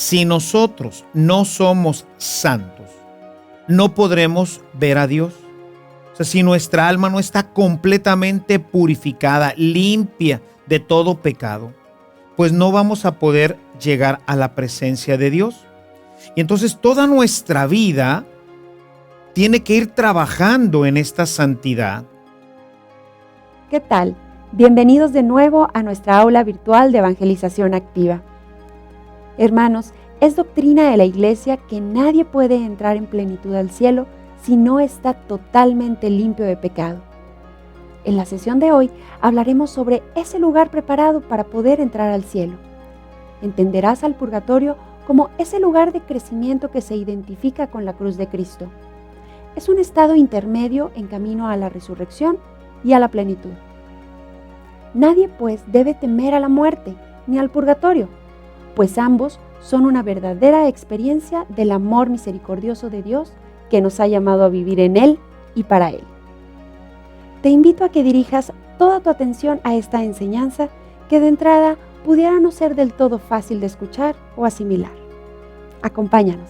si nosotros no somos santos, no podremos ver a Dios. O sea, si nuestra alma no está completamente purificada, limpia de todo pecado, pues no vamos a poder llegar a la presencia de Dios. Y entonces toda nuestra vida tiene que ir trabajando en esta santidad. ¿Qué tal? Bienvenidos de nuevo a nuestra aula virtual de evangelización activa. Hermanos, es doctrina de la Iglesia que nadie puede entrar en plenitud al cielo si no está totalmente limpio de pecado. En la sesión de hoy hablaremos sobre ese lugar preparado para poder entrar al cielo. Entenderás al purgatorio como ese lugar de crecimiento que se identifica con la cruz de Cristo. Es un estado intermedio en camino a la resurrección y a la plenitud. Nadie pues debe temer a la muerte ni al purgatorio, pues ambos son una verdadera experiencia del amor misericordioso de Dios que nos ha llamado a vivir en Él y para Él. Te invito a que dirijas toda tu atención a esta enseñanza que de entrada pudiera no ser del todo fácil de escuchar o asimilar. Acompáñanos.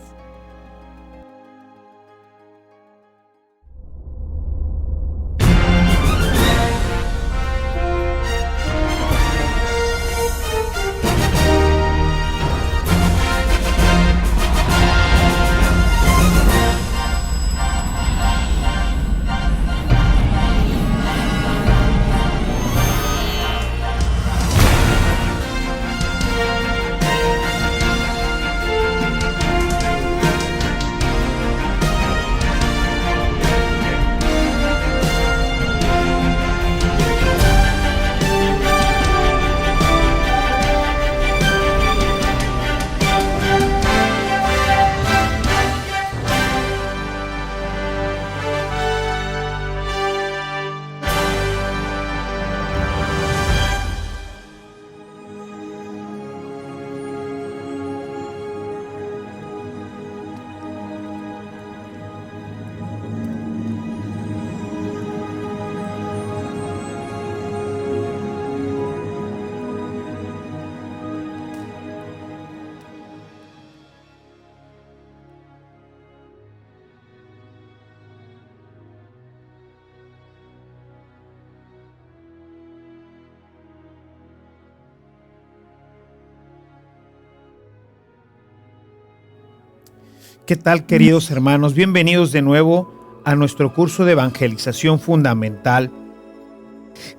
¿Qué tal, queridos hermanos? Bienvenidos de nuevo a nuestro curso de evangelización fundamental.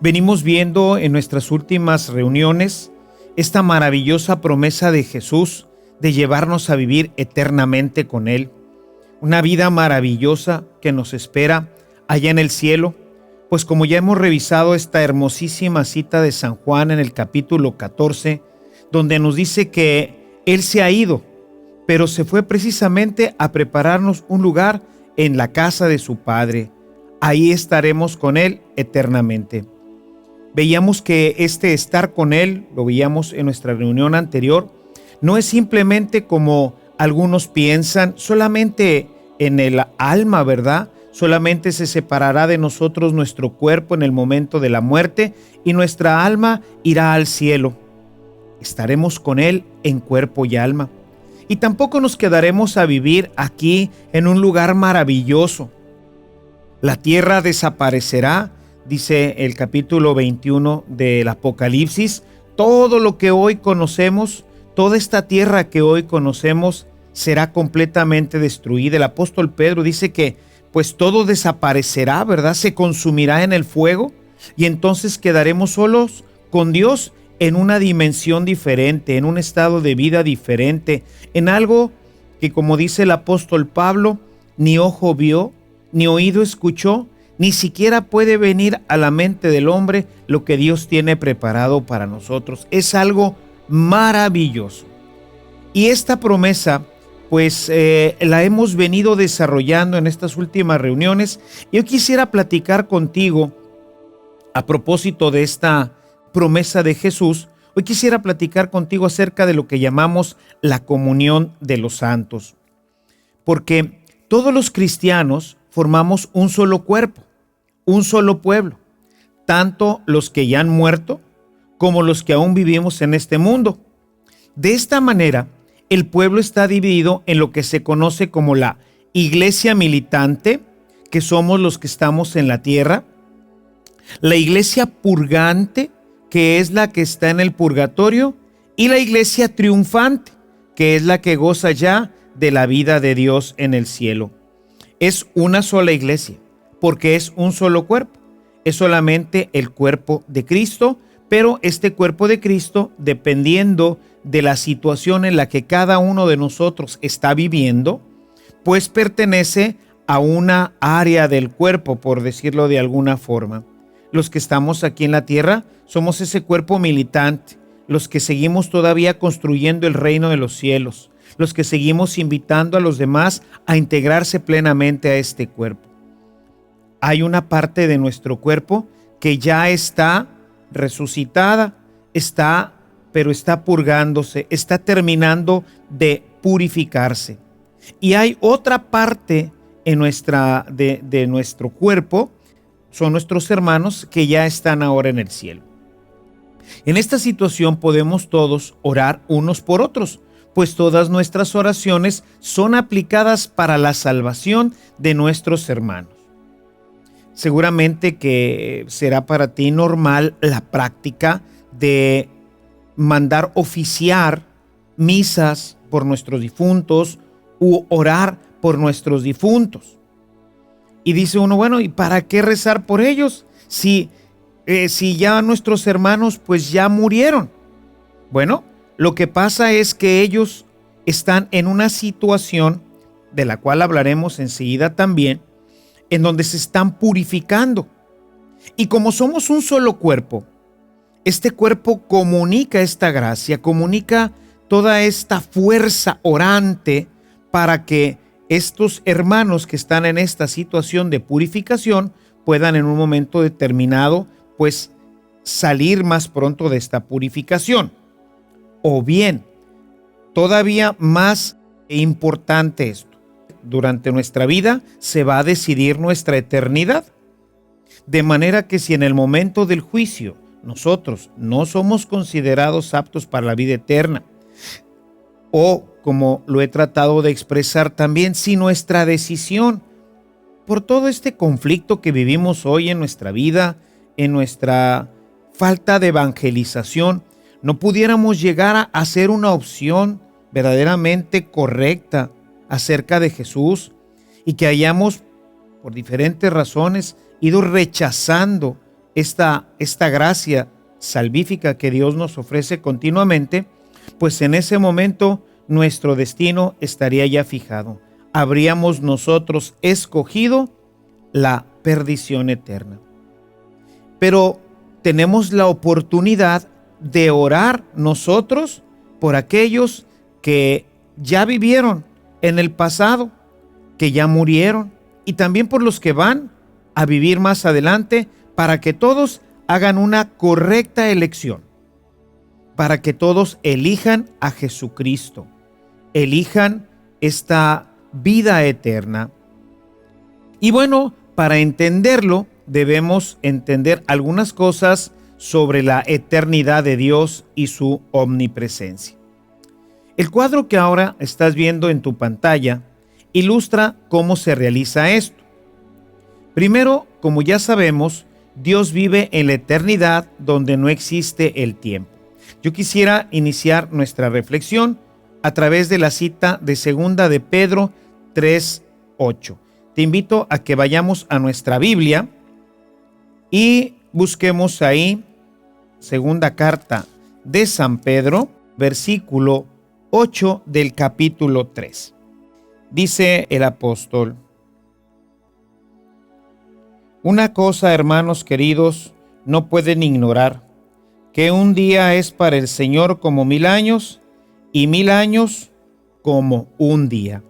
Venimos viendo en nuestras últimas reuniones esta maravillosa promesa de Jesús de llevarnos a vivir eternamente con Él. Una vida maravillosa que nos espera allá en el cielo, pues como ya hemos revisado esta hermosísima cita de San Juan en el capítulo 14, donde nos dice que Él se ha ido, pero se fue precisamente a prepararnos un lugar en la casa de su Padre. Ahí estaremos con Él eternamente. Veíamos que este estar con Él, lo veíamos en nuestra reunión anterior, no es simplemente como algunos piensan, solamente en el alma, ¿verdad? Solamente se separará de nosotros nuestro cuerpo en el momento de la muerte y nuestra alma irá al cielo. Estaremos con Él en cuerpo y alma. Y tampoco nos quedaremos a vivir aquí en un lugar maravilloso. La tierra desaparecerá, dice el capítulo 21 del Apocalipsis. Todo lo que hoy conocemos, toda esta tierra que hoy conocemos será completamente destruida. El apóstol Pedro dice que pues todo desaparecerá, ¿verdad? Se consumirá en el fuego y entonces quedaremos solos con Dios en una dimensión diferente, en un estado de vida diferente, en algo que, como dice el apóstol Pablo, ni ojo vio, ni oído escuchó, ni siquiera puede venir a la mente del hombre lo que Dios tiene preparado para nosotros. Es algo maravilloso. Y esta promesa, pues la hemos venido desarrollando en estas últimas reuniones. Yo quisiera platicar contigo a propósito de esta promesa de Jesús. Hoy quisiera platicar contigo acerca de lo que llamamos la comunión de los santos, porque todos los cristianos formamos un solo cuerpo, un solo pueblo, tanto los que ya han muerto como los que aún vivimos en este mundo. De esta manera, el pueblo está dividido en lo que se conoce como la iglesia militante, que somos los que estamos en la tierra, la iglesia purgante, que es la que está en el purgatorio, y la iglesia triunfante, que es la que goza ya de la vida de Dios en el cielo. Es una sola iglesia, porque es un solo cuerpo. Es solamente el cuerpo de Cristo, pero este cuerpo de Cristo, dependiendo de la situación en la que cada uno de nosotros está viviendo, pues pertenece a una área del cuerpo, por decirlo de alguna forma. Los que estamos aquí en la tierra somos ese cuerpo militante, los que seguimos todavía construyendo el reino de los cielos, los que seguimos invitando a los demás a integrarse plenamente a este cuerpo. Hay una parte de nuestro cuerpo que ya está resucitada, pero está purgándose, está terminando de purificarse. Y hay otra parte de nuestro cuerpo, son nuestros hermanos que ya están ahora en el cielo. En esta situación podemos todos orar unos por otros, pues todas nuestras oraciones son aplicadas para la salvación de nuestros hermanos. Seguramente que será para ti normal la práctica de mandar oficiar misas por nuestros difuntos u orar por nuestros difuntos. Y dice uno, bueno, ¿y para qué rezar por ellos? Si ya nuestros hermanos pues ya murieron. Bueno, lo que pasa es que ellos están en una situación de la cual hablaremos enseguida también, en donde se están purificando. Y como somos un solo cuerpo, este cuerpo comunica esta gracia, comunica toda esta fuerza orante para que estos hermanos que están en esta situación de purificación puedan en un momento determinado pues salir más pronto de esta purificación. O bien, todavía más importante esto, durante nuestra vida se va a decidir nuestra eternidad. De manera que si en el momento del juicio nosotros no somos considerados aptos para la vida eterna, o como lo he tratado de expresar también, si nuestra decisión por todo este conflicto que vivimos hoy en nuestra vida, en nuestra falta de evangelización, no pudiéramos llegar a hacer una opción verdaderamente correcta acerca de Jesús y que hayamos, por diferentes razones, ido rechazando esta gracia salvífica que Dios nos ofrece continuamente, pues en ese momento nuestro destino estaría ya fijado. Habríamos nosotros escogido la perdición eterna. Pero tenemos la oportunidad de orar nosotros por aquellos que ya vivieron en el pasado, que ya murieron, y también por los que van a vivir más adelante, para que todos hagan una correcta elección, para que todos elijan a Jesucristo, elijan esta vida eterna. Y bueno, para entenderlo, debemos entender algunas cosas sobre la eternidad de Dios y su omnipresencia. El cuadro que ahora estás viendo en tu pantalla ilustra cómo se realiza esto. Primero, como ya sabemos, Dios vive en la eternidad donde no existe el tiempo. Yo quisiera iniciar nuestra reflexión a través de la cita de 2 de Pedro 3:8. Te invito a que vayamos a nuestra Biblia y busquemos ahí segunda carta de San Pedro, versículo 8 del capítulo 3. Dice el apóstol: una cosa, hermanos queridos, no pueden ignorar, que un día es para el Señor como 1000 años y 1000 años como un día.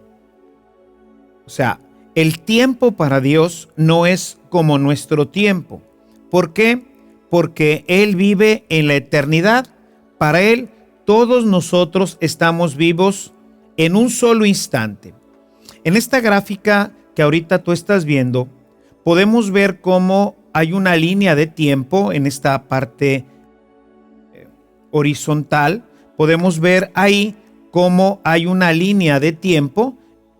O sea, el tiempo para Dios no es como nuestro tiempo. ¿Por qué? Porque Él vive en la eternidad. Para Él, todos nosotros estamos vivos en un solo instante. En esta gráfica que ahorita tú estás viendo, podemos ver cómo hay una línea de tiempo en esta parte horizontal. Podemos ver ahí cómo hay una línea de tiempo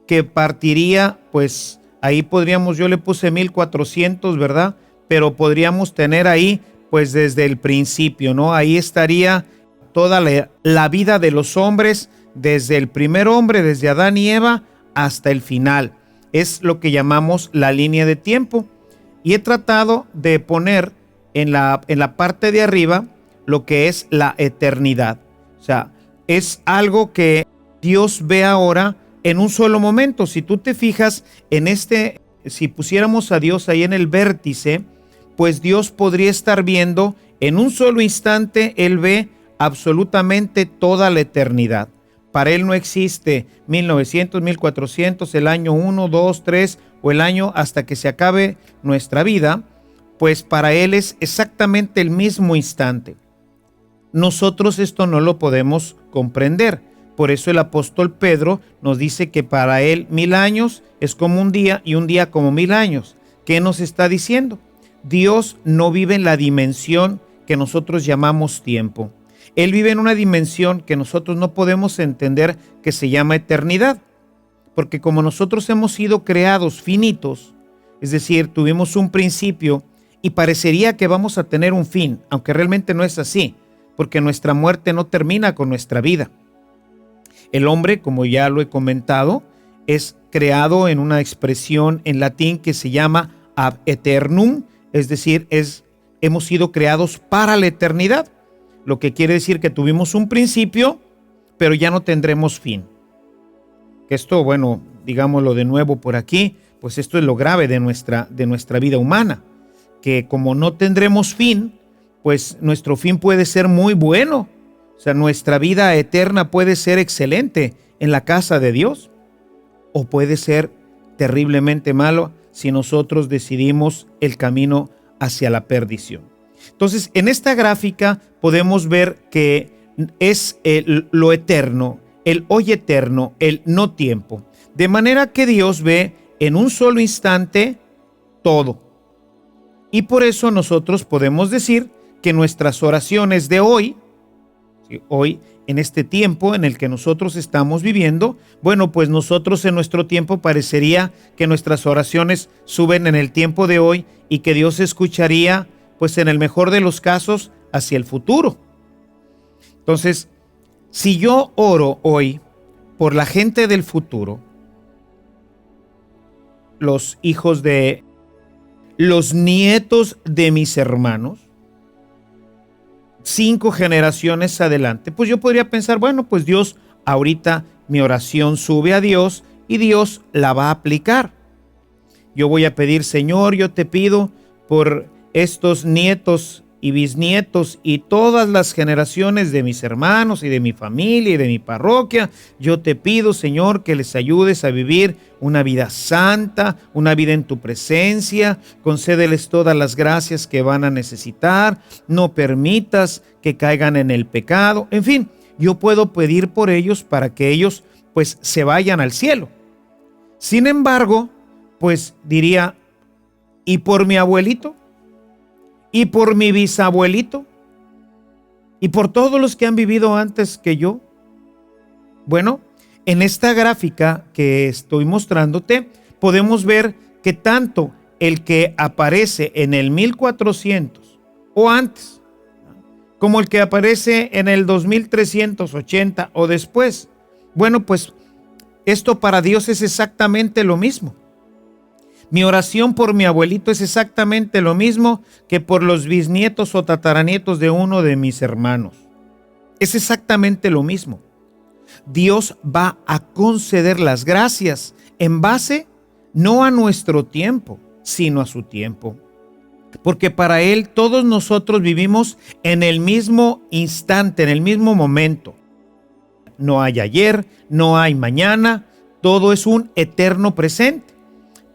que partiría, pues ahí podríamos, yo le puse 1400, ¿verdad? Pero podríamos tener ahí, pues desde el principio, ¿no? Ahí estaría toda la vida de los hombres, desde el primer hombre, desde Adán y Eva, hasta el final. Es lo que llamamos la línea de tiempo. Y he tratado de poner en la parte de arriba lo que es la eternidad. O sea, es algo que Dios ve ahora en un solo momento. Si tú te fijas en si pusiéramos a Dios ahí en el vértice, pues Dios podría estar viendo en un solo instante. Él ve absolutamente toda la eternidad. Para Él no existe 1900, 1400, el año 1, 2, 3 o el año hasta que se acabe nuestra vida, pues para Él es exactamente el mismo instante. Nosotros esto no lo podemos comprender. Por eso el apóstol Pedro nos dice que para Él 1000 años es como un día y un día como 1000 años. ¿Qué nos está diciendo? Dios no vive en la dimensión que nosotros llamamos tiempo. Él vive en una dimensión que nosotros no podemos entender, que se llama eternidad. Porque como nosotros hemos sido creados finitos, es decir, tuvimos un principio y parecería que vamos a tener un fin, aunque realmente no es así, porque nuestra muerte no termina con nuestra vida. El hombre, como ya lo he comentado, es creado en una expresión en latín que se llama ab aeternum, es decir, hemos sido creados para la eternidad. Lo que quiere decir que tuvimos un principio, pero ya no tendremos fin. Esto, bueno, digámoslo de nuevo por aquí, pues esto es lo grave de nuestra vida humana, que como no tendremos fin, pues nuestro fin puede ser muy bueno. O sea, nuestra vida eterna puede ser excelente en la casa de Dios, o puede ser terriblemente malo si nosotros decidimos el camino hacia la perdición. Entonces, en esta gráfica podemos ver que es lo eterno, el hoy eterno, el no tiempo. De manera que Dios ve en un solo instante todo. Y por eso nosotros podemos decir que nuestras oraciones de hoy, hoy en este tiempo en el que nosotros estamos viviendo, bueno, pues nosotros en nuestro tiempo parecería que nuestras oraciones suben en el tiempo de hoy y que Dios escucharía, pues en el mejor de los casos, hacia el futuro. Entonces, si yo oro hoy por la gente del futuro, los hijos de los nietos de mis hermanos, 5 generaciones adelante, pues yo podría pensar, bueno, pues Dios, ahorita mi oración sube a Dios y Dios la va a aplicar. Yo voy a pedir, Señor, yo te pido por estos nietos y bisnietos y todas las generaciones de mis hermanos y de mi familia y de mi parroquia. Yo te pido, Señor, que les ayudes a vivir una vida santa, una vida en tu presencia. Concédeles todas las gracias que van a necesitar. No permitas que caigan en el pecado. En fin, yo puedo pedir por ellos para que ellos pues se vayan al cielo. Sin embargo, pues diría, ¿y por mi abuelito? ¿Y por mi bisabuelito? ¿Y por todos los que han vivido antes que yo? Bueno, en esta gráfica que estoy mostrándote, podemos ver que tanto el que aparece en el 1400 o antes, como el que aparece en el 2380 o después, bueno, pues esto para Dios es exactamente lo mismo. Mi oración por mi abuelito es exactamente lo mismo que por los bisnietos o tataranietos de uno de mis hermanos. Es exactamente lo mismo. Dios va a conceder las gracias en base no a nuestro tiempo, sino a su tiempo. Porque para Él todos nosotros vivimos en el mismo instante, en el mismo momento. No hay ayer, no hay mañana, todo es un eterno presente.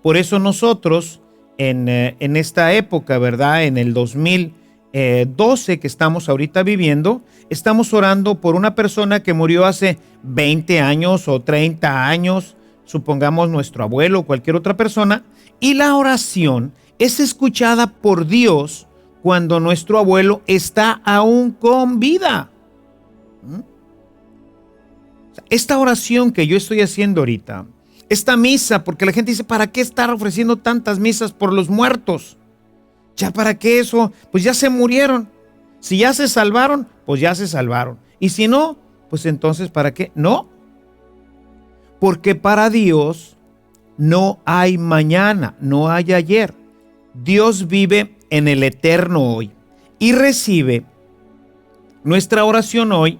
Por eso nosotros en esta época, ¿verdad? En el 2012 que estamos ahorita viviendo, estamos orando por una persona que murió hace 20 años o 30 años, supongamos nuestro abuelo o cualquier otra persona, y la oración es escuchada por Dios cuando nuestro abuelo está aún con vida. esta oración que yo estoy haciendo ahorita, esta misa, porque la gente dice, ¿para qué estar ofreciendo tantas misas por los muertos? ¿Ya para qué eso? Pues ya se murieron. Si ya se salvaron, pues ya se salvaron. Y si no, pues entonces ¿para qué? No. Porque para Dios no hay mañana, no hay ayer. Dios vive en el eterno hoy y recibe nuestra oración hoy,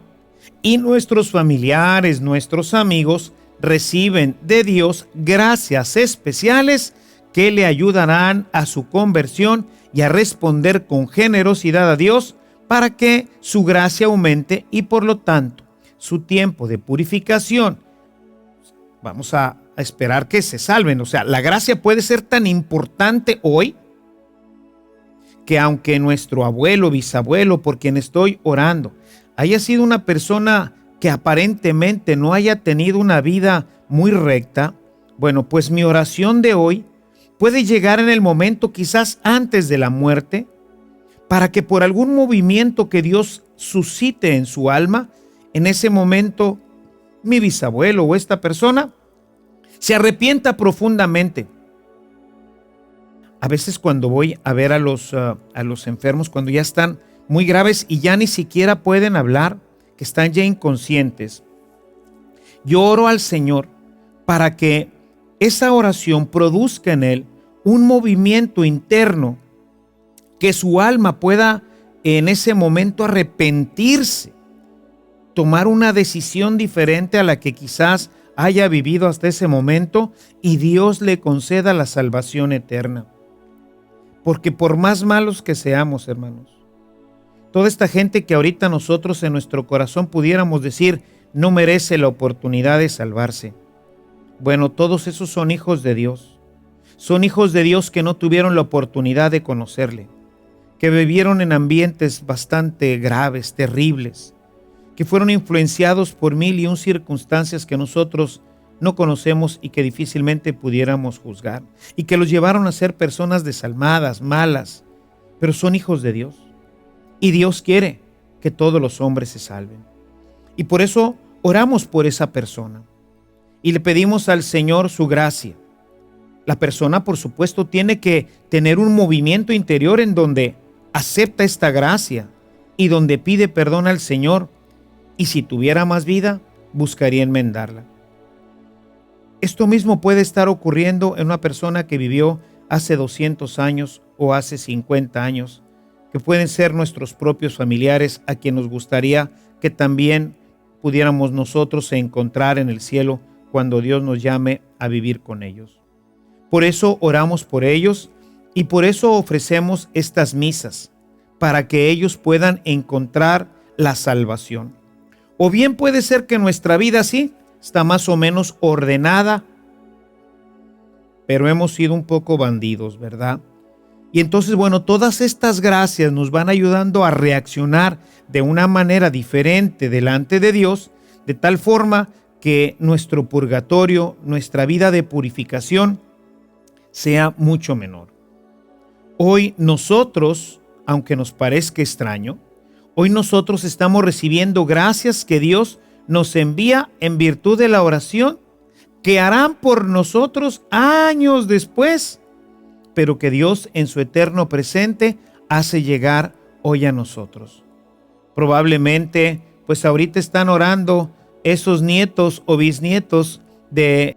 y nuestros familiares, nuestros amigos reciben de Dios gracias especiales que le ayudarán a su conversión y a responder con generosidad a Dios para que su gracia aumente y por lo tanto su tiempo de purificación. Vamos a esperar que se salven. O sea, la gracia puede ser tan importante hoy que aunque nuestro abuelo, bisabuelo, por quien estoy orando, haya sido una persona que aparentemente no haya tenido una vida muy recta, bueno, pues mi oración de hoy puede llegar en el momento quizás antes de la muerte, para que por algún movimiento que Dios suscite en su alma, en ese momento mi bisabuelo o esta persona se arrepienta profundamente. A veces cuando voy a ver a los enfermos, cuando ya están muy graves y ya ni siquiera pueden hablar, que están ya inconscientes, yo oro al Señor para que esa oración produzca en él un movimiento interno, que su alma pueda en ese momento arrepentirse, tomar una decisión diferente a la que quizás haya vivido hasta ese momento, y Dios le conceda la salvación eterna. Porque por más malos que seamos, hermanos, toda esta gente que ahorita nosotros en nuestro corazón pudiéramos decir no merece la oportunidad de salvarse, bueno, todos esos son hijos de Dios. Son hijos de Dios que no tuvieron la oportunidad de conocerle, que vivieron en ambientes bastante graves, terribles, que fueron influenciados por mil y un circunstancias que nosotros no conocemos y que difícilmente pudiéramos juzgar, y que los llevaron a ser personas desalmadas, malas, pero son hijos de Dios. Y Dios quiere que todos los hombres se salven. Y por eso oramos por esa persona y le pedimos al Señor su gracia. La persona, por supuesto, tiene que tener un movimiento interior en donde acepta esta gracia y donde pide perdón al Señor, y si tuviera más vida, buscaría enmendarla. Esto mismo puede estar ocurriendo en una persona que vivió hace 200 años o hace 50 años, que pueden ser nuestros propios familiares, a quien nos gustaría que también pudiéramos nosotros encontrar en el cielo cuando Dios nos llame a vivir con ellos. Por eso oramos por ellos y por eso ofrecemos estas misas, para que ellos puedan encontrar la salvación. O bien puede ser que nuestra vida sí está más o menos ordenada, pero hemos sido un poco bandidos, ¿verdad? Y entonces, bueno, todas estas gracias nos van ayudando a reaccionar de una manera diferente delante de Dios, de tal forma que nuestro purgatorio, nuestra vida de purificación, sea mucho menor. Hoy nosotros, aunque nos parezca extraño, hoy nosotros estamos recibiendo gracias que Dios nos envía en virtud de la oración que harán por nosotros años después, pero que Dios en su eterno presente hace llegar hoy a nosotros. Probablemente, pues ahorita están orando esos nietos o bisnietos de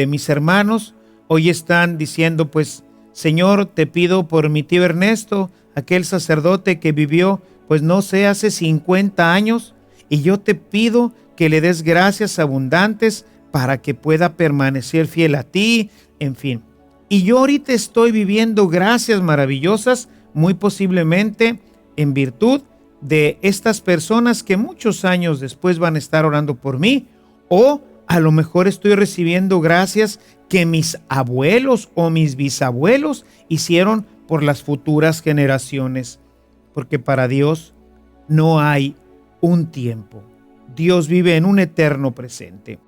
mis hermanos. Hoy están diciendo, pues, Señor, te pido por mi tío Ernesto, aquel sacerdote que vivió, pues no sé, hace 50 años, y yo te pido que le des gracias abundantes para que pueda permanecer fiel a ti, en fin. Y yo ahorita estoy viviendo gracias maravillosas, muy posiblemente en virtud de estas personas que muchos años después van a estar orando por mí, o a lo mejor estoy recibiendo gracias que mis abuelos o mis bisabuelos hicieron por las futuras generaciones, porque para Dios no hay un tiempo. Dios vive en un eterno presente.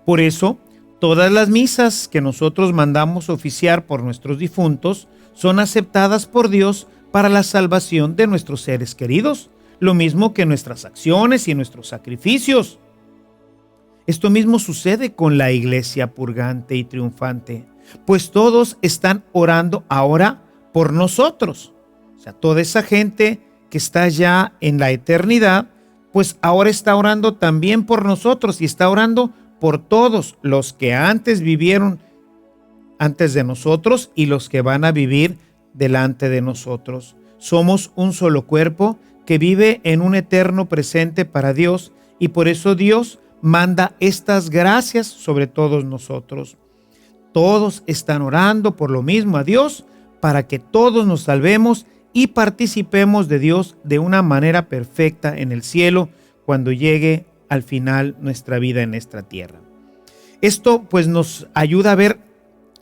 Por eso, todas las misas que nosotros mandamos oficiar por nuestros difuntos son aceptadas por Dios para la salvación de nuestros seres queridos, lo mismo que nuestras acciones y nuestros sacrificios. Esto mismo sucede con la iglesia purgante y triunfante, pues todos están orando ahora por nosotros. O sea, toda esa gente que está ya en la eternidad, pues ahora está orando también por nosotros y está orando por todos los que antes vivieron antes de nosotros y los que van a vivir delante de nosotros. Somos un solo cuerpo que vive en un eterno presente para Dios, y por eso Dios manda estas gracias sobre todos nosotros. Todos están orando por lo mismo a Dios para que todos nos salvemos y participemos de Dios de una manera perfecta en el cielo cuando llegue al final nuestra vida en esta tierra. Esto pues nos ayuda a ver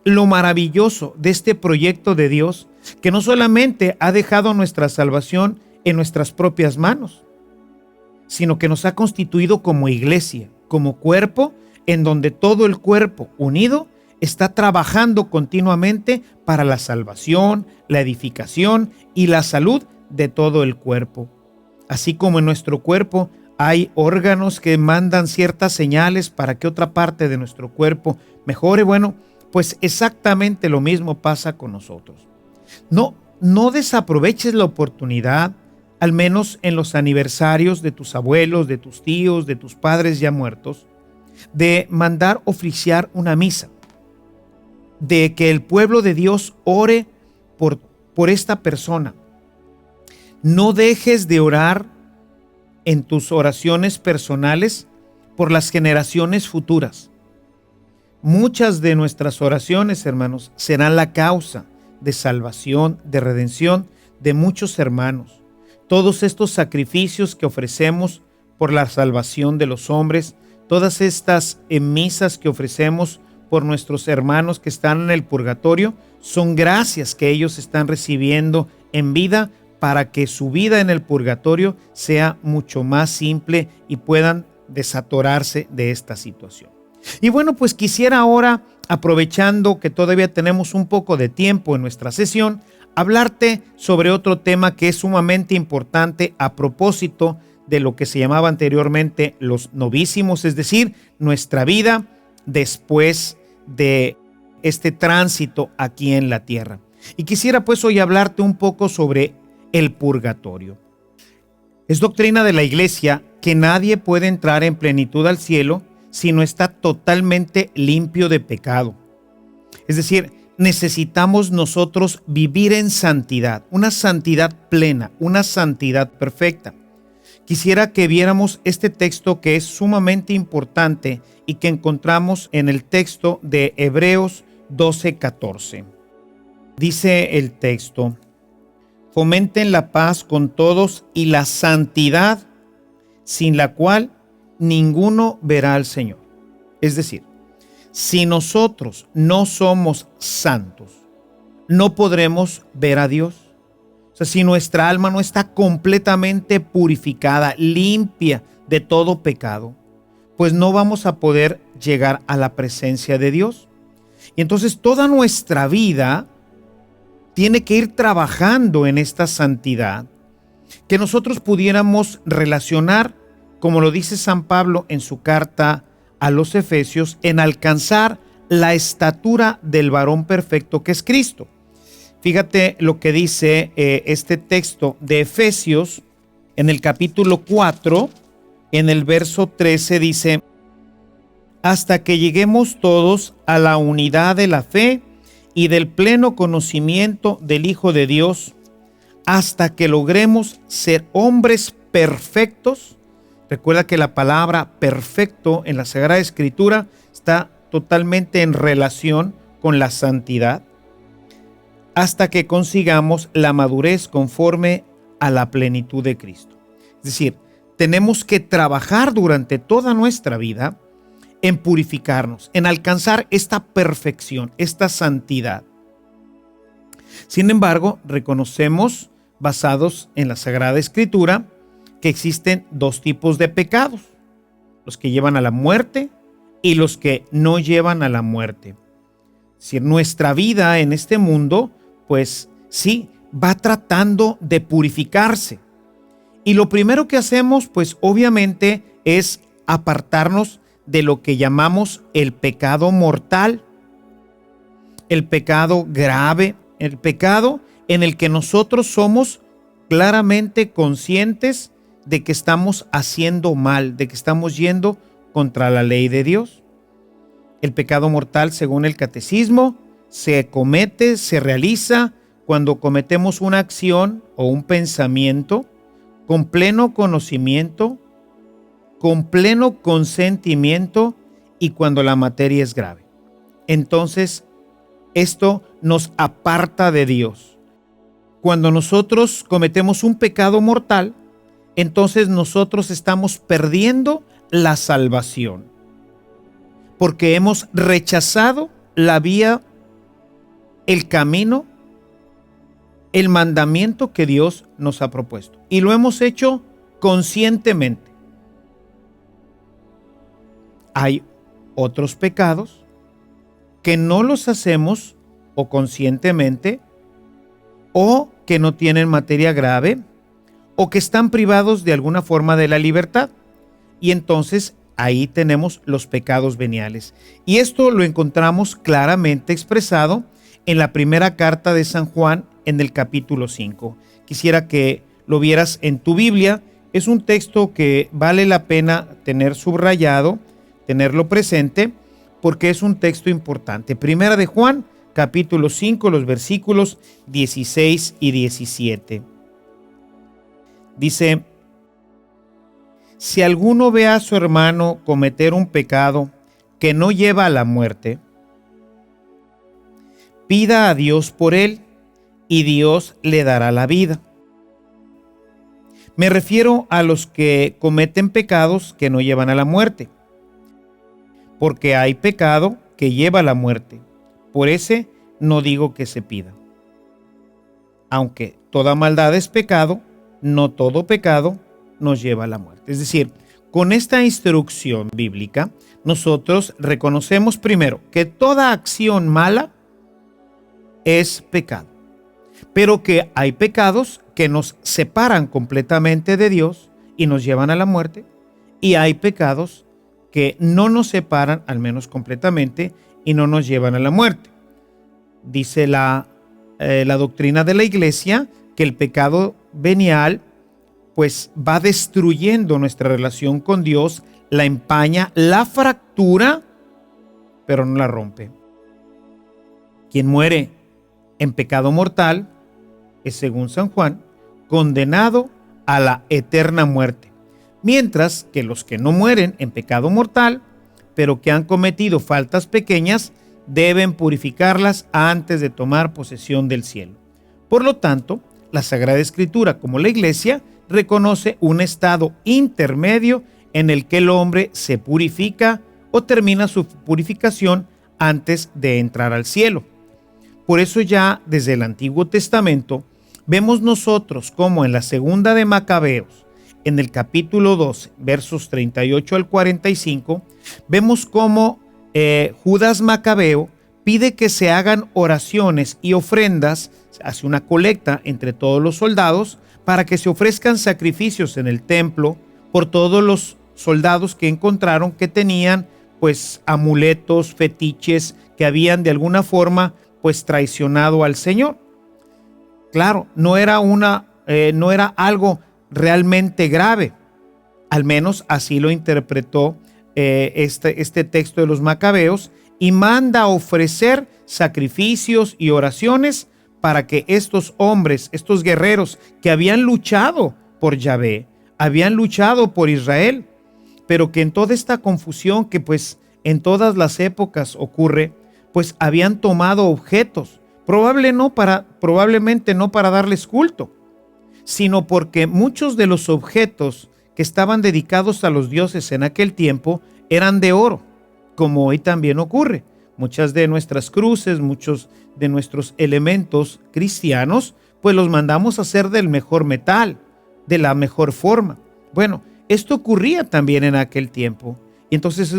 lo maravilloso de este proyecto de Dios, que no solamente ha dejado nuestra salvación en nuestras propias manos, sino que nos ha constituido como iglesia, como cuerpo, en donde todo el cuerpo unido está trabajando continuamente para la salvación, la edificación y la salud de todo el cuerpo. Así como en nuestro cuerpo hay órganos que mandan ciertas señales para que otra parte de nuestro cuerpo mejore, bueno, pues exactamente lo mismo pasa con nosotros. No desaproveches la oportunidad, al menos en los aniversarios de tus abuelos, de tus tíos, de tus padres ya muertos, de mandar oficiar una misa, de que el pueblo de Dios ore por esta persona. No dejes de orar en tus oraciones personales por las generaciones futuras. Muchas de nuestras oraciones, hermanos, serán la causa de salvación, de redención de muchos hermanos. Todos estos sacrificios que ofrecemos por la salvación de los hombres, todas estas misas que ofrecemos por nuestros hermanos que están en el purgatorio, son gracias que ellos están recibiendo en vida para que su vida en el purgatorio sea mucho más simple y puedan desatorarse de esta situación. Y bueno, pues quisiera ahora, aprovechando que todavía tenemos un poco de tiempo en nuestra sesión, hablarte sobre otro tema que es sumamente importante a propósito de lo que se llamaba anteriormente los novísimos, es decir, nuestra vida después de este tránsito aquí en la tierra. Y quisiera pues hoy hablarte un poco sobre el purgatorio. Es doctrina de la iglesia que nadie puede entrar en plenitud al cielo si no está totalmente limpio de pecado. Es decir, necesitamos nosotros vivir en santidad, una santidad plena, una santidad perfecta. Quisiera que viéramos este texto que es sumamente importante y que encontramos en el texto de Hebreos 12:14. Dice el texto: fomenten la paz con todos y la santidad, sin la cual ninguno verá al Señor. Es decir, si nosotros no somos santos, no podremos ver a Dios. O sea, si nuestra alma no está completamente purificada, limpia de todo pecado, pues no vamos a poder llegar a la presencia de Dios. Y entonces toda nuestra vida tiene que ir trabajando en esta santidad, que nosotros pudiéramos relacionar, como lo dice San Pablo en su carta a los Efesios, en alcanzar la estatura del varón perfecto que es Cristo. Fíjate lo que dice este texto de Efesios en el capítulo 4, en el verso 13 dice: hasta que lleguemos todos a la unidad de la fe y del pleno conocimiento del Hijo de Dios, hasta que logremos ser hombres perfectos. Recuerda que la palabra perfecto en la Sagrada Escritura está totalmente en relación con la santidad, hasta que consigamos la madurez conforme a la plenitud de Cristo. Es decir, tenemos que trabajar durante toda nuestra vida en purificarnos, en alcanzar esta perfección, esta santidad. Sin embargo, reconocemos, basados en la Sagrada Escritura, que existen dos tipos de pecados: los que llevan a la muerte y los que no llevan a la muerte. Si nuestra vida en este mundo, pues sí, va tratando de purificarse. Y lo primero que hacemos, pues obviamente, es apartarnos de lo que llamamos el pecado mortal, el pecado grave, el pecado en el que nosotros somos claramente conscientes de que estamos haciendo mal, de que estamos yendo contra la ley de Dios. El pecado mortal, según el catecismo, se comete, se realiza cuando cometemos una acción o un pensamiento con pleno conocimiento, con pleno consentimiento y cuando la materia es grave. Entonces, esto nos aparta de Dios. Cuando nosotros cometemos un pecado mortal, entonces nosotros estamos perdiendo la salvación, porque hemos rechazado la vía, el camino, el mandamiento que Dios nos ha propuesto. Y lo hemos hecho conscientemente. Hay otros pecados que no los hacemos o conscientemente, o que no tienen materia grave, o que están privados de alguna forma de la libertad. Y entonces ahí tenemos los pecados veniales. Y esto lo encontramos claramente expresado en la primera carta de San Juan, en el capítulo 5. Quisiera que lo vieras en tu Biblia. Es un texto que vale la pena tener subrayado, tenerlo presente, porque es un texto importante. Primera de Juan, capítulo 5, los versículos 16 y 17. Dice: si alguno ve a su hermano cometer un pecado que no lleva a la muerte, pida a Dios por él, y Dios le dará la vida. Me refiero a los que cometen pecados que no llevan a la muerte, porque hay pecado que lleva a la muerte. Por ese no digo que se pida. Aunque toda maldad es pecado, no todo pecado nos lleva a la muerte. Es decir, con esta instrucción bíblica, nosotros reconocemos primero que toda acción mala es pecado, pero que hay pecados que nos separan completamente de Dios y nos llevan a la muerte, y hay pecados que no nos separan, al menos completamente, y no nos llevan a la muerte. Dice la doctrina de la Iglesia que el pecado venial pues va destruyendo nuestra relación con Dios, la empaña, la fractura, pero no la rompe. Quien muere en pecado mortal es, según San Juan, condenado a la eterna muerte, mientras que los que no mueren en pecado mortal, pero que han cometido faltas pequeñas, deben purificarlas antes de tomar posesión del cielo. Por lo tanto, la Sagrada Escritura, como la Iglesia, reconoce un estado intermedio en el que el hombre se purifica o termina su purificación antes de entrar al cielo. Por eso ya desde el Antiguo Testamento vemos nosotros como en la segunda de Macabeos, en el capítulo 12, versos 38 al 45, vemos cómo Judas Macabeo pide que se hagan oraciones y ofrendas, hace una colecta entre todos los soldados para que se ofrezcan sacrificios en el templo por todos los soldados que encontraron que tenían pues amuletos, fetiches, que habían de alguna forma pues traicionado al Señor. Claro, no era algo realmente grave, al menos así lo interpretó este texto de los Macabeos, y manda a ofrecer sacrificios y oraciones para que estos hombres, estos guerreros que habían luchado por Yahvé, habían luchado por Israel, pero que en toda esta confusión que pues en todas las épocas ocurre, pues habían tomado objetos, probablemente no para darles culto, sino porque muchos de los objetos que estaban dedicados a los dioses en aquel tiempo eran de oro, como hoy también ocurre. Muchas de nuestras cruces, muchos de nuestros elementos cristianos, pues los mandamos a hacer del mejor metal, de la mejor forma. Bueno, esto ocurría también en aquel tiempo. Y entonces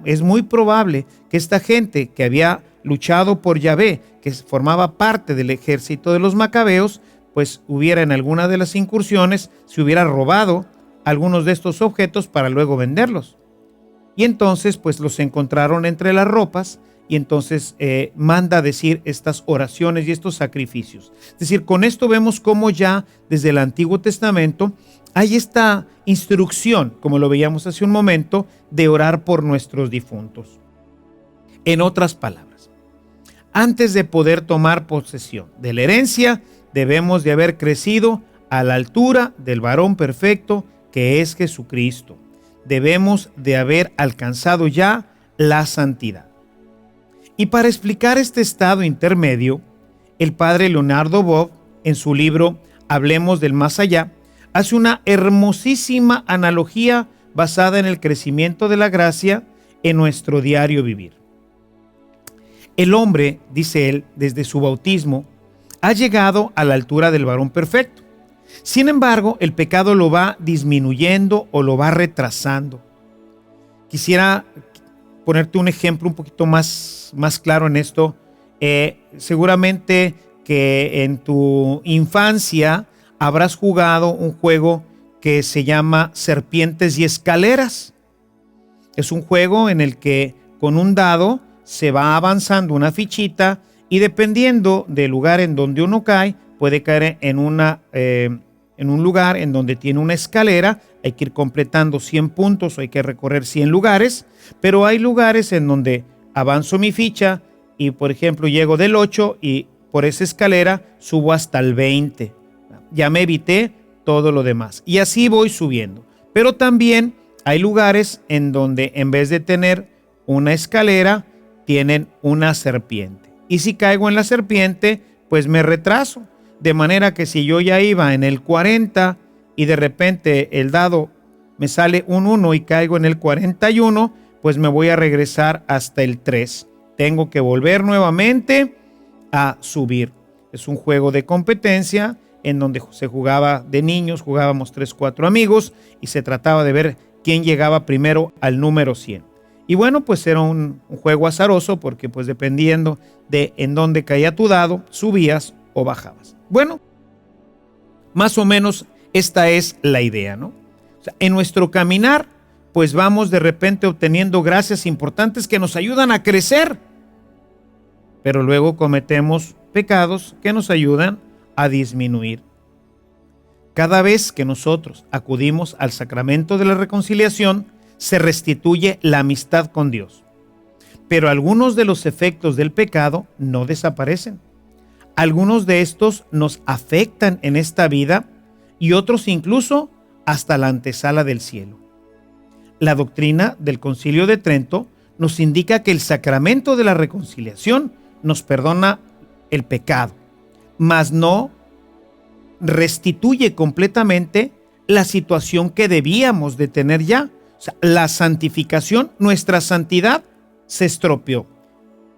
es muy probable que esta gente que había luchado por Yahvé, que formaba parte del ejército de los Macabeos, pues hubiera en alguna de las incursiones, se hubiera robado algunos de estos objetos para luego venderlos. Y entonces pues los encontraron entre las ropas y entonces manda a decir estas oraciones y estos sacrificios. Es decir, con esto vemos cómo ya desde el Antiguo Testamento hay esta instrucción, como lo veíamos hace un momento, de orar por nuestros difuntos. En otras palabras, antes de poder tomar posesión de la herencia, debemos de haber crecido a la altura del varón perfecto que es Jesucristo. Debemos de haber alcanzado ya la santidad. Y para explicar este estado intermedio, el padre Leonardo Boff, en su libro Hablemos del Más Allá, hace una hermosísima analogía basada en el crecimiento de la gracia en nuestro diario vivir. El hombre, dice él, desde su bautismo, ha llegado a la altura del varón perfecto. Sin embargo, el pecado lo va disminuyendo o lo va retrasando. Quisiera ponerte un ejemplo un poquito más claro en esto. Seguramente que en tu infancia habrás jugado un juego que se llama Serpientes y Escaleras. Es un juego en el que con un dado se va avanzando una fichita y dependiendo del lugar en donde uno cae, puede caer en un lugar en donde tiene una escalera. Hay que ir completando 100 puntos o hay que recorrer 100 lugares, pero hay lugares en donde avanzo mi ficha y, por ejemplo, llego del 8 y por esa escalera subo hasta el 20. Ya me evité todo lo demás y así voy subiendo. Pero también hay lugares en donde en vez de tener una escalera, tienen una serpiente. Y si caigo en la serpiente, pues me retraso. De manera que si yo ya iba en el 40 y de repente el dado me sale un 1 y caigo en el 41, pues me voy a regresar hasta el 3. Tengo que volver nuevamente a subir. Es un juego de competencia en donde se jugaba de niños, jugábamos 3, 4 amigos y se trataba de ver quién llegaba primero al número 100. Y bueno, pues era un juego azaroso porque pues dependiendo de en dónde caía tu dado, subías o bajabas. Bueno, más o menos esta es la idea, ¿no? O sea, en nuestro caminar, pues vamos de repente obteniendo gracias importantes que nos ayudan a crecer, pero luego cometemos pecados que nos ayudan a disminuir. Cada vez que nosotros acudimos al sacramento de la reconciliación, se restituye la amistad con Dios. Pero algunos de los efectos del pecado no desaparecen. Algunos de estos nos afectan en esta vida y otros incluso hasta la antesala del cielo. La doctrina del Concilio de Trento nos indica que el sacramento de la reconciliación nos perdona el pecado, mas no restituye completamente la situación que debíamos de tener ya. O sea, la santificación, nuestra santidad se estropeó.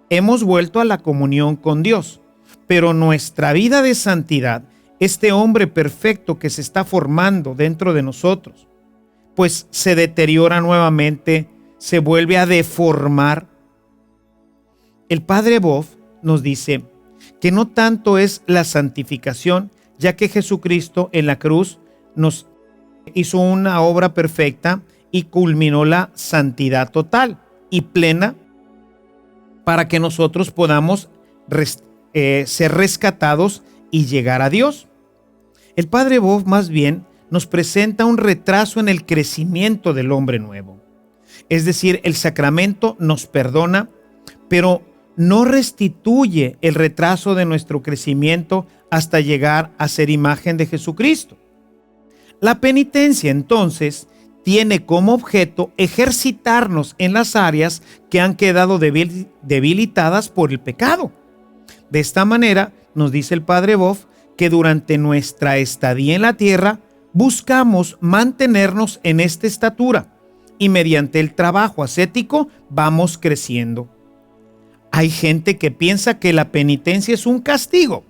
Hemos vuelto a la comunión con Dios, pero nuestra vida de santidad, este hombre perfecto que se está formando dentro de nosotros, pues se deteriora nuevamente, se vuelve a deformar. El padre Boff nos dice que no tanto es la santificación, ya que Jesucristo en la cruz nos hizo una obra perfecta y culminó la santidad total y plena para que nosotros podamos ser rescatados y llegar a Dios. El padre Boff más bien nos presenta un retraso en el crecimiento del hombre nuevo. Es decir, el sacramento nos perdona, pero no restituye el retraso de nuestro crecimiento hasta llegar a ser imagen de Jesucristo. La penitencia, entonces, tiene como objeto ejercitarnos en las áreas que han quedado debilitadas por el pecado. De esta manera, nos dice el padre Boff, que durante nuestra estadía en la tierra buscamos mantenernos en esta estatura y mediante el trabajo ascético vamos creciendo. Hay gente que piensa que la penitencia es un castigo.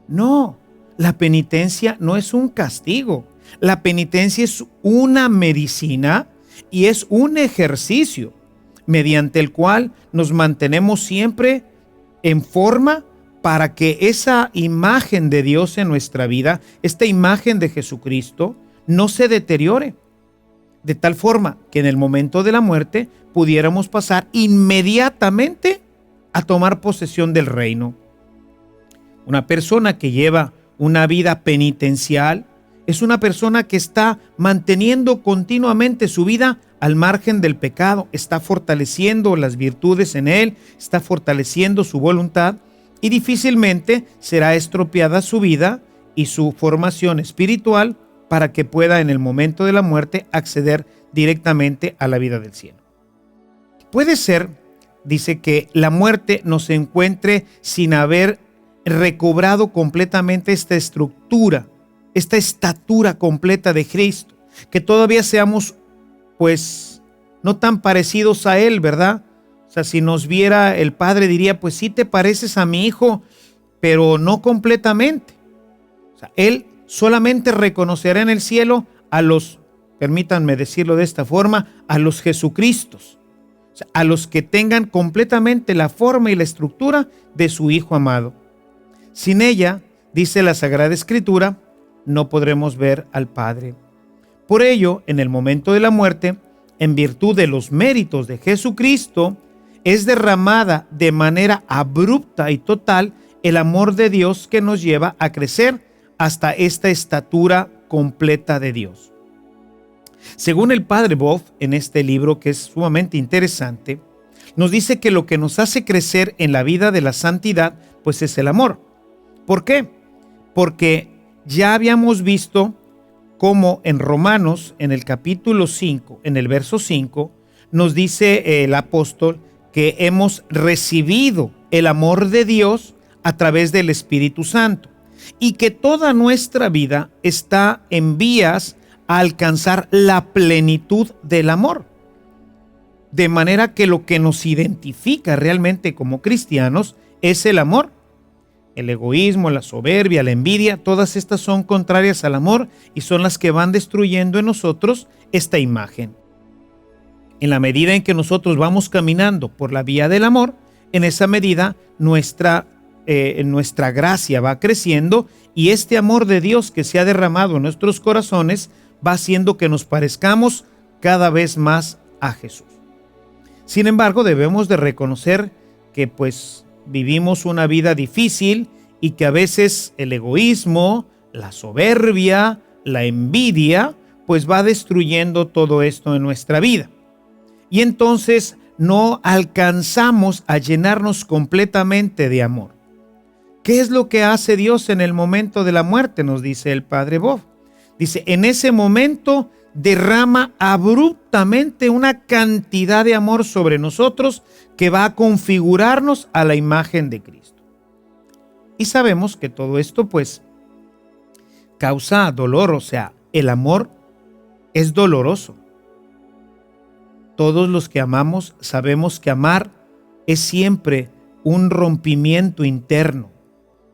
No, la penitencia no es un castigo. La penitencia es una medicina y es un ejercicio mediante el cual nos mantenemos siempre en forma para que esa imagen de Dios en nuestra vida, esta imagen de Jesucristo, no se deteriore. de tal forma que en el momento de la muerte pudiéramos pasar inmediatamente a tomar posesión del reino. Una persona que lleva una vida penitencial es una persona que está manteniendo continuamente su vida al margen del pecado, está fortaleciendo las virtudes en él, está fortaleciendo su voluntad y difícilmente será estropeada su vida y su formación espiritual para que pueda en el momento de la muerte acceder directamente a la vida del cielo. Puede ser, dice, que la muerte nos encuentre sin haber recobrado completamente esta estructura, esta estatura completa de Cristo, que todavía seamos pues no tan parecidos a Él, ¿verdad? O sea, si nos viera el Padre diría, pues sí te pareces a mi hijo, pero no completamente. O sea, Él solamente reconocerá en el cielo a los, permítanme decirlo de esta forma, a los Jesucristos, o sea, a los que tengan completamente la forma y la estructura de su Hijo amado. Sin ella, dice la Sagrada Escritura, no podremos ver al Padre. Por ello, en el momento de la muerte, en virtud de los méritos de Jesucristo, es derramada de manera abrupta y total el amor de Dios que nos lleva a crecer hasta esta estatura completa de Dios. Según el Padre Boff, en este libro que es sumamente interesante, nos dice que lo que nos hace crecer en la vida de la santidad, pues es el amor. ¿Por qué? Porque ya habíamos visto cómo en Romanos, en el capítulo 5, en el verso 5, nos dice el apóstol que hemos recibido el amor de Dios a través del Espíritu Santo y que toda nuestra vida está en vías a alcanzar la plenitud del amor. De manera que lo que nos identifica realmente como cristianos es el amor. El egoísmo, la soberbia, la envidia, todas estas son contrarias al amor y son las que van destruyendo en nosotros esta imagen. En la medida en que nosotros vamos caminando por la vía del amor, en esa medida nuestra gracia va creciendo y este amor de Dios que se ha derramado en nuestros corazones va haciendo que nos parezcamos cada vez más a Jesús. Sin embargo, debemos de reconocer que pues vivimos una vida difícil y que a veces el egoísmo, la soberbia, la envidia, pues va destruyendo todo esto en nuestra vida. Y entonces no alcanzamos a llenarnos completamente de amor. ¿Qué es lo que hace Dios en el momento de la muerte? Nos dice el Padre Boff. Dice, en ese momento derrama abruptamente una cantidad de amor sobre nosotros que va a configurarnos a la imagen de Cristo. Y sabemos que todo esto pues causa dolor, o sea, el amor es doloroso. Todos los que amamos sabemos que amar es siempre un rompimiento interno.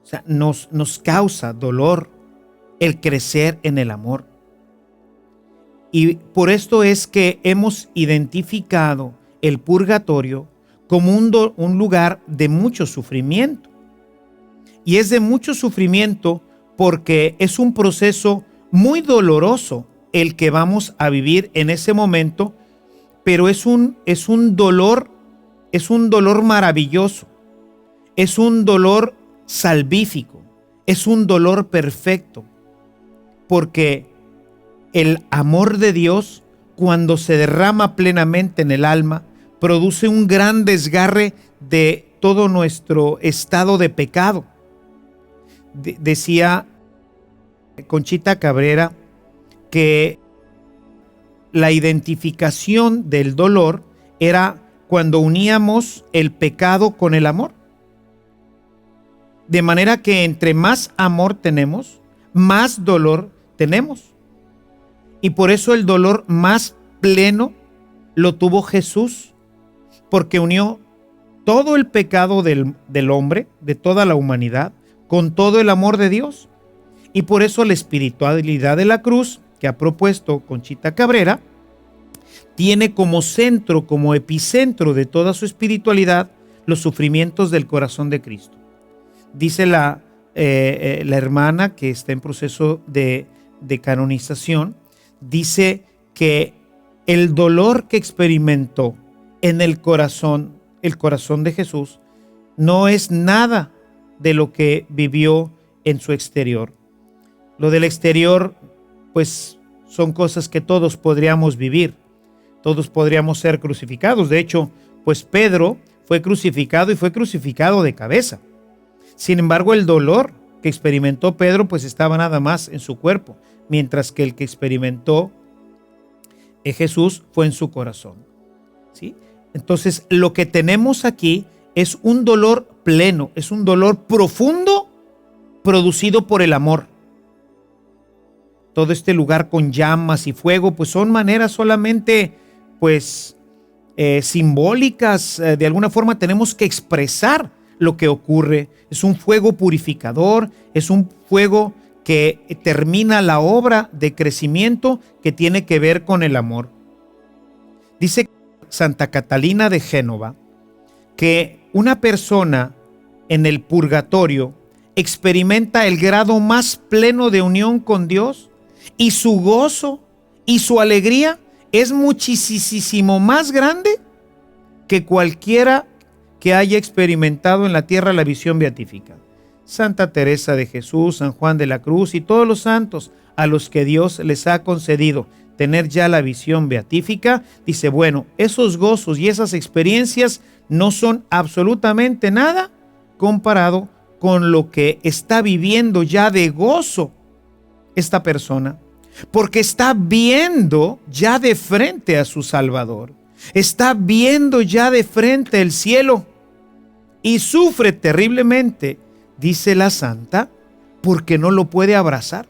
O sea, nos causa dolor el crecer en el amor. Y por esto es que hemos identificado el purgatorio como un lugar de mucho sufrimiento. Y es de mucho sufrimiento porque es un proceso muy doloroso el que vamos a vivir en ese momento, pero es un dolor maravilloso, es un dolor salvífico, es un dolor perfecto, porque el amor de Dios, cuando se derrama plenamente en el alma, produce un gran desgarre de todo nuestro estado de pecado. Decía Conchita Cabrera que la identificación del dolor era cuando uníamos el pecado con el amor. De manera que entre más amor tenemos, más dolor tenemos. Y por eso el dolor más pleno lo tuvo Jesús, porque unió todo el pecado del hombre, de toda la humanidad, con todo el amor de Dios. Y por eso la espiritualidad de la cruz, que ha propuesto Conchita Cabrera, tiene como centro, como epicentro de toda su espiritualidad, los sufrimientos del corazón de Cristo. Dice la hermana que está en proceso de canonización, dice que el dolor que experimentó en el corazón de Jesús, no es nada de lo que vivió en su exterior. Lo del exterior, pues, son cosas que todos podríamos vivir. Todos podríamos ser crucificados. De hecho, pues Pedro fue crucificado y fue crucificado de cabeza. Sin embargo, el dolor que experimentó Pedro, pues estaba nada más en su cuerpo, mientras que el que experimentó Jesús fue en su corazón. ¿Sí? Entonces, lo que tenemos aquí es un dolor pleno, es un dolor profundo producido por el amor. Todo este lugar con llamas y fuego, pues son maneras solamente, pues, simbólicas. De alguna forma tenemos que expresar lo que ocurre. Es un fuego purificador, es un fuego que termina la obra de crecimiento que tiene que ver con el amor. Dice Santa Catalina de Génova que una persona en el purgatorio experimenta el grado más pleno de unión con Dios y su gozo y su alegría es muchísimo más grande que cualquiera que haya experimentado en la tierra la visión beatífica. Santa Teresa de Jesús, San Juan de la Cruz y todos los santos a los que Dios les ha concedido tener ya la visión beatífica, dice, bueno, esos gozos y esas experiencias no son absolutamente nada comparado con lo que está viviendo ya de gozo esta persona, porque está viendo ya de frente a su Salvador, está viendo ya de frente el cielo y sufre terriblemente, dice la santa, porque no lo puede abrazar.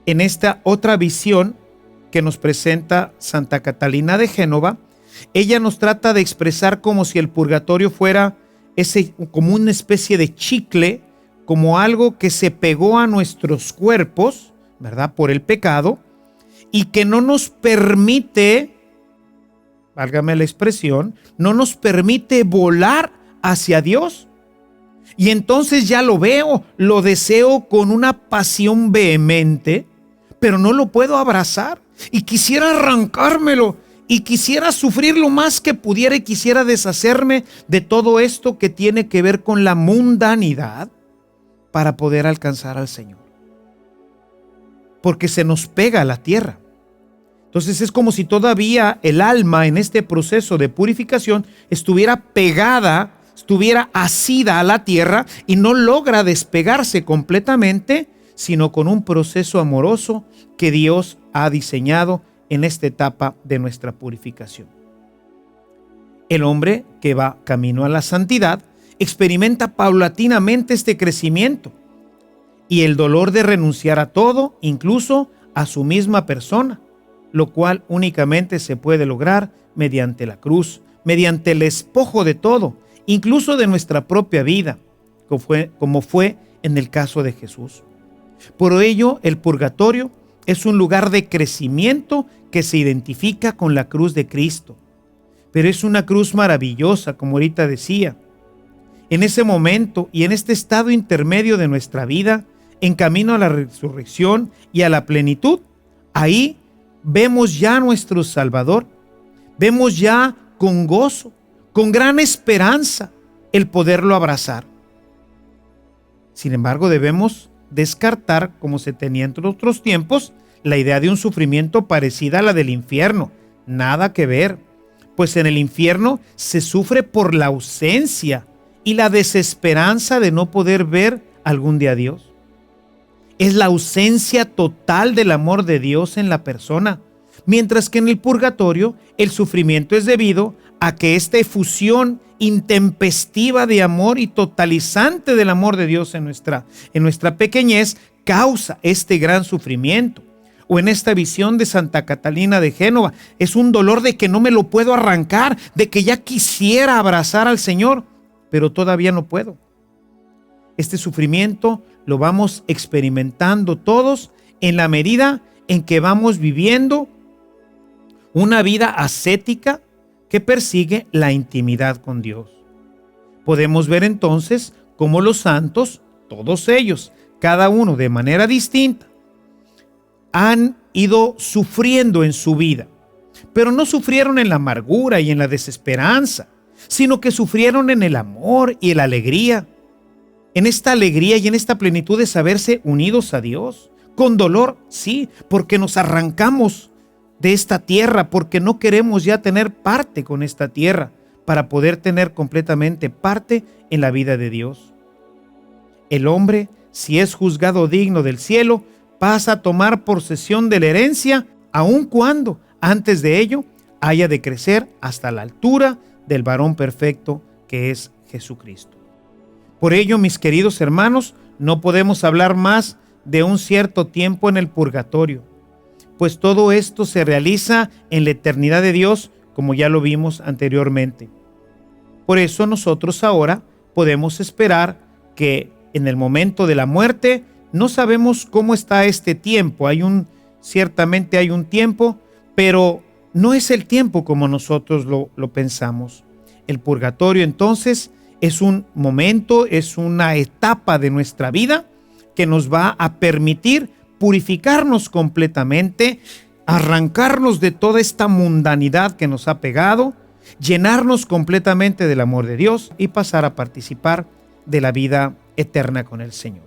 En esta otra visión que nos presenta Santa Catalina de Génova, ella nos trata de expresar como si el purgatorio fuera como una especie de chicle, como algo que se pegó a nuestros cuerpos, ¿verdad? Por el pecado, y que no nos permite, válgame la expresión, no nos permite volar hacia Dios. Y entonces ya lo veo, lo deseo con una pasión vehemente, pero no lo puedo abrazar y quisiera arrancármelo y quisiera sufrir lo más que pudiera y quisiera deshacerme de todo esto que tiene que ver con la mundanidad para poder alcanzar al Señor. Porque se nos pega a la tierra. Entonces es como si todavía el alma en este proceso de purificación estuviera pegada, estuviera asida a la tierra y no logra despegarse completamente, sino con un proceso amoroso que Dios ha diseñado en esta etapa de nuestra purificación. El hombre que va camino a la santidad experimenta paulatinamente este crecimiento y el dolor de renunciar a todo, incluso a su misma persona, lo cual únicamente se puede lograr mediante la cruz, mediante el despojo de todo, incluso de nuestra propia vida, como fue en el caso de Jesús. Por ello, el purgatorio es un lugar de crecimiento que se identifica con la cruz de Cristo. Pero es una cruz maravillosa, como ahorita decía. En ese momento y en este estado intermedio de nuestra vida, en camino a la resurrección y a la plenitud, ahí vemos ya a nuestro Salvador, vemos ya con gozo, con gran esperanza, el poderlo abrazar. Sin embargo, debemos descartar, como se tenía en otros tiempos, la idea de un sufrimiento parecida a la del infierno. Nada que ver, pues en el infierno se sufre por la ausencia y la desesperanza de no poder ver algún día a Dios. Es la ausencia total del amor de Dios en la persona, mientras que en el purgatorio el sufrimiento es debido a que esta efusión intempestiva de amor y totalizante del amor de Dios en nuestra pequeñez causa este gran sufrimiento. O en esta visión de Santa Catalina de Génova, es un dolor de que no me lo puedo arrancar, de que ya quisiera abrazar al Señor, pero todavía no puedo. Este sufrimiento lo vamos experimentando todos en la medida en que vamos viviendo una vida ascética que persigue la intimidad con Dios. Podemos ver entonces cómo los santos, todos ellos, cada uno de manera distinta, han ido sufriendo en su vida pero no sufrieron en la amargura y en la desesperanza, sino que sufrieron en el amor y en la alegría, en esta alegría y en esta plenitud de saberse unidos a Dios. Con dolor, sí, porque nos arrancamos de esta tierra, porque no queremos ya tener parte con esta tierra, para poder tener completamente parte en la vida de Dios. El hombre, si es juzgado digno del cielo, pasa a tomar posesión de la herencia, aun cuando, antes de ello, haya de crecer hasta la altura del varón perfecto que es Jesucristo. Por ello, mis queridos hermanos, no podemos hablar más de un cierto tiempo en el purgatorio, pues todo esto se realiza en la eternidad de Dios, como ya lo vimos anteriormente. Por eso nosotros ahora podemos esperar que en el momento de la muerte no sabemos cómo está este tiempo. Ciertamente hay un tiempo, pero no es el tiempo como nosotros lo pensamos. El purgatorio entonces es un momento, es una etapa de nuestra vida que nos va a permitir purificarnos completamente, arrancarnos de toda esta mundanidad que nos ha pegado, llenarnos completamente del amor de Dios y pasar a participar de la vida eterna con el Señor.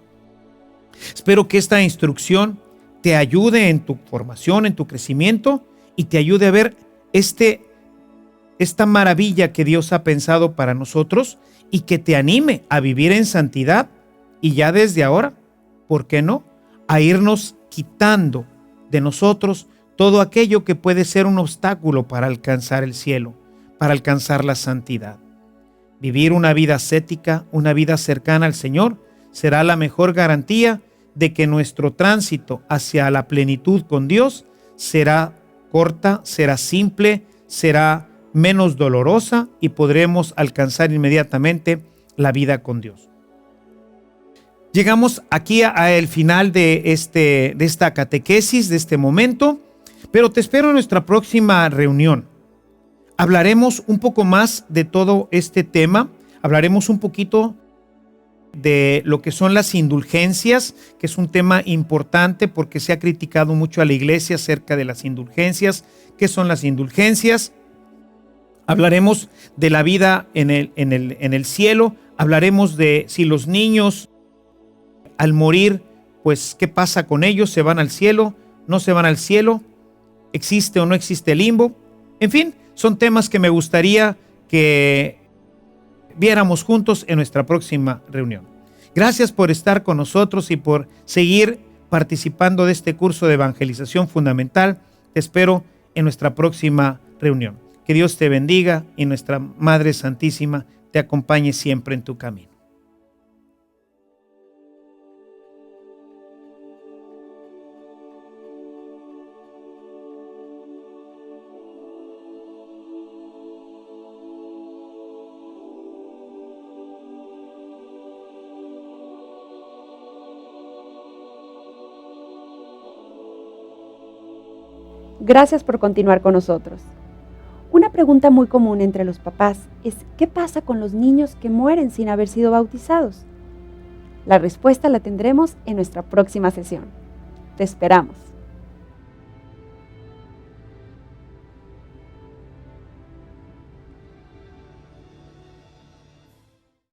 Espero que esta instrucción te ayude en tu formación, en tu crecimiento y te ayude a ver esta maravilla que Dios ha pensado para nosotros y que te anime a vivir en santidad y ya desde ahora, ¿por qué no?, a irnos quitando de nosotros todo aquello que puede ser un obstáculo para alcanzar el cielo, para alcanzar la santidad. Vivir una vida ascética, una vida cercana al Señor, será la mejor garantía de que nuestro tránsito hacia la plenitud con Dios será corta, será simple, será menos dolorosa y podremos alcanzar inmediatamente la vida con Dios. Llegamos aquí al final de esta catequesis, de este momento, pero te espero en nuestra próxima reunión. Hablaremos un poco más de todo este tema, hablaremos un poquito de lo que son las indulgencias, que es un tema importante porque se ha criticado mucho a la iglesia acerca de las indulgencias. ¿Qué son las indulgencias? Hablaremos de la vida en el cielo, hablaremos de si los niños al morir, pues ¿qué pasa con ellos? ¿Se van al cielo? ¿No se van al cielo? ¿Existe o no existe el limbo? En fin, son temas que me gustaría que viéramos juntos en nuestra próxima reunión. Gracias por estar con nosotros y por seguir participando de este curso de evangelización fundamental. Te espero en nuestra próxima reunión. Que Dios te bendiga y nuestra Madre Santísima te acompañe siempre en tu camino. Gracias por continuar con nosotros. Una pregunta muy común entre los papás es ¿qué pasa con los niños que mueren sin haber sido bautizados? La respuesta la tendremos en nuestra próxima sesión. Te esperamos.